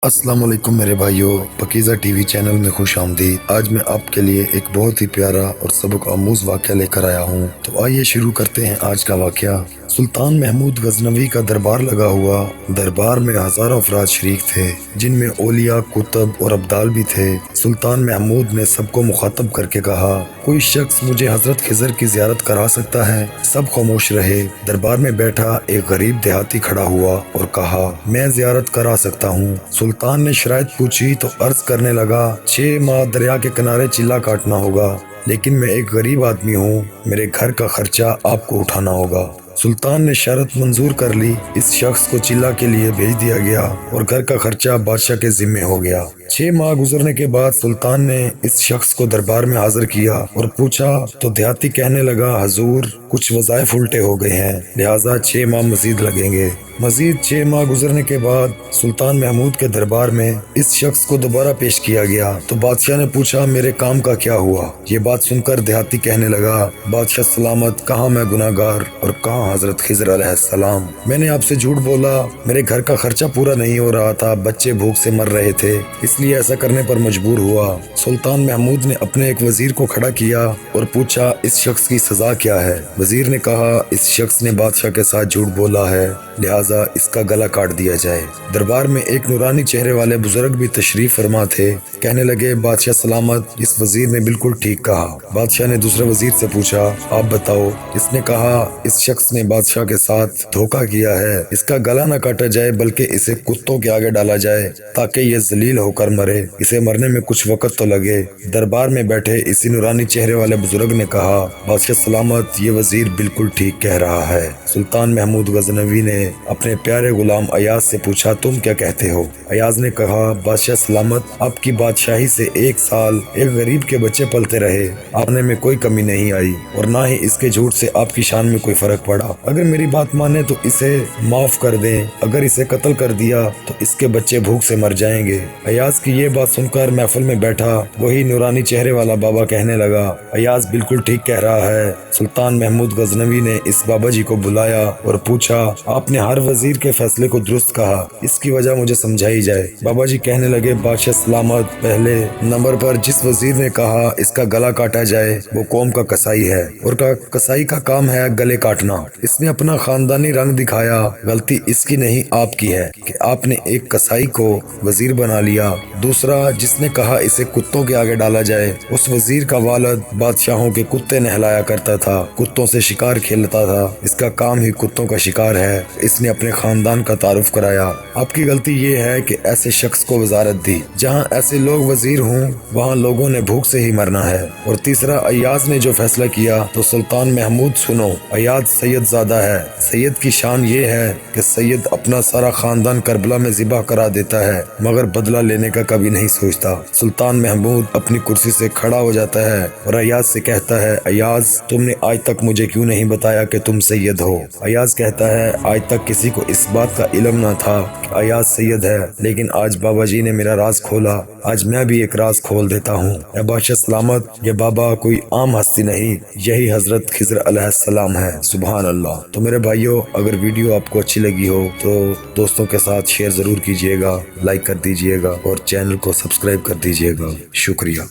अस्सलाम वालेकुम मेरे भाइयों, पकीज़ा टीवी चैनल में खुश आमदीद। आज मैं आपके लिए एक बहुत ही प्यारा और सबक आमूज वाक़या लेकर आया हूँ। तो आइए शुरू करते हैं आज का वाक़या। सुल्तान महमूद गजनवी का दरबार लगा हुआ। दरबार में हजारों अफराद शरीक थे, जिनमें औलिया, कुतब और अब्दाल भी थे। सुल्तान महमूद ने सबको मुखातब करके कहा, कोई शख्स मुझे हजरत खिज़र की ज़ियारत करा सकता है? सब खामोश रहे। दरबार में बैठा एक गरीब देहाती खड़ा हुआ और कहा, मैं ज़ियारत करा सकता हूँ। सुल्तान ने शराइत पूछी तो अर्ज करने लगा, 6 माह दरिया के किनारे चिल्ला काटना होगा, लेकिन मैं एक गरीब आदमी हूँ, मेरे घर का खर्चा आपको उठाना होगा। सुल्तान ने शर्त मंजूर कर ली। इस शख्स को चिल्ला के लिए भेज दिया गया और घर का खर्चा बादशाह के जिम्मे हो गया। 6 माह गुजरने के बाद सुल्तान ने इस शख्स को दरबार में हाजिर किया और पूछा तो देहाती कहने लगा, हजूर कुछ वज़ाइफ उल्टे हो गए हैं, लिहाजा 6 माह मजीद लगेंगे। मजीद 6 माह गुजरने के बाद सुल्तान महमूद के दरबार में इस शख्स को दोबारा पेश किया गया तो बादशाह ने पूछा, मेरे काम का क्या हुआ? ये बात सुनकर देहाती कहने लगा, बादशाह सलामत, कहाँ मैं गुनाहगार और कहाँ हजरत खिज़र अलैहिस्सलाम। मैंने आपसे झूठ बोला, मेरे घर का खर्चा पूरा नहीं हो रहा था, बच्चे भूख से मर रहे थे, इसलिए ऐसा करने पर मजबूर हुआ। सुल्तान महमूद ने अपने एक वजीर को खड़ा किया और पूछा, इस शख्स की सजा क्या है? वजीर ने कहा, इस शख्स ने बादशाह के साथ झूठ बोला है, लिहाजा इसका गला काट दिया जाए। दरबार में एक नूरानी चेहरे वाले बुजुर्ग भी तशरीफ फरमा थे। कहने लगे, बादशाह सलामत, इस वजीर ने बिल्कुल ठीक कहा। बादशाह ने दूसरे वजीर से पूछा, आप बताओ। इसने कहा, इस शख्स ने बादशाह के साथ धोखा किया है, इसका गला न काटा जाए बल्कि इसे कुत्तों के आगे डाला जाए ताकि ये जलील होकर मरे, इसे मरने में कुछ वक्त तो लगे। दरबार में बैठे इसी नूरानी चेहरे वाले बुजुर्ग ने कहा, बादशाह सलामत, ये वजीर बिल्कुल ठीक कह रहा है। सुल्तान महमूद गजनवी ने अपने प्यारे गुलाम अयाज से पूछा, तुम क्या कहते हो? अयाज ने कहा, बादशाह सलामत, आपकी बादशाही से 1 साल एक गरीब के बच्चे पलते रहे, आपने में कोई कमी नहीं आई और ना ही इसके झूठ से आपकी शान में कोई फर्क पड़ा। अगर मेरी बात माने तो इसे माफ कर दें, अगर इसे कत्ल कर दिया तो इसके बच्चे भूख से मर जाएंगे। अयाज की ये बात सुनकर महफिल में बैठा वही नूरानी चेहरे वाला बाबा कहने लगा, अयाज बिल्कुल ठीक कह रहा है। सुल्तान महमूद गजनवी ने इस बाबा जी को बुलाया और पूछा, आपने हर वजीर के फैसले को दुरुस्त कहा, इसकी वजह मुझे समझाई जाए। बाबा जी कहने लगे, बादशाह सलामत, पहले नंबर पर जिस वजीर ने कहा इसका गला काटा जाए वो कौम का कसाई है और कसाई का काम है गले काटना। इसने अपना खानदानी रंग दिखाया, गलती इसकी नहीं आपकी है कि आपने एक कसाई को वजीर बना लिया। दूसरा, जिसने कहा इसे कुत्तों के आगे डाला जाए, उस वजीर का वालिद बादशाहों के कुत्ते नहलाया करता था, कुत्तों से शिकार खेलता था, इसका काम ही कुत्तों का शिकार है, इसने अपने खानदान का तारुफ कराया। आपकी गलती ये है कि ऐसे शख्स को वजारत दी। जहाँ ऐसे लोग वजीर हों वहाँ लोगों ने भूख से ही मरना है। और तीसरा, अयाज ने जो फैसला किया तो सुल्तान महमूद सुनो, अयाज सैयद ज़ादा है। सैयद की शान ये है कि सैयद अपना सारा खानदान करबला में ज़िबा करा देता है मगर बदला लेने का कभी नहीं सोचता। सुल्तान महमूद अपनी कुर्सी से खड़ा हो जाता है और अयाज से कहता है, अयाज तुमने आज तक मुझे क्यों नहीं बताया कि तुम सैयद हो? अयाज कहता है, आज तक किसी को इस बात का इल्म न था कि अयाज सैयद है, लेकिन आज बाबा जी ने मेरा राज खोला, आज मैं भी एक राज खोल देता हूँ। बादशाह सलामत, ये बाबा कोई आम हस्ती नहीं, यही हजरत खिज़र अलैहिस्सलाम है। सुभान अल्लाह। तो मेरे भाइयों, अगर वीडियो आपको अच्छी लगी हो तो दोस्तों के साथ शेयर जरूर कीजिएगा, लाइक कर दीजिएगा और चैनल को सब्सक्राइब कर दीजिएगा। शुक्रिया।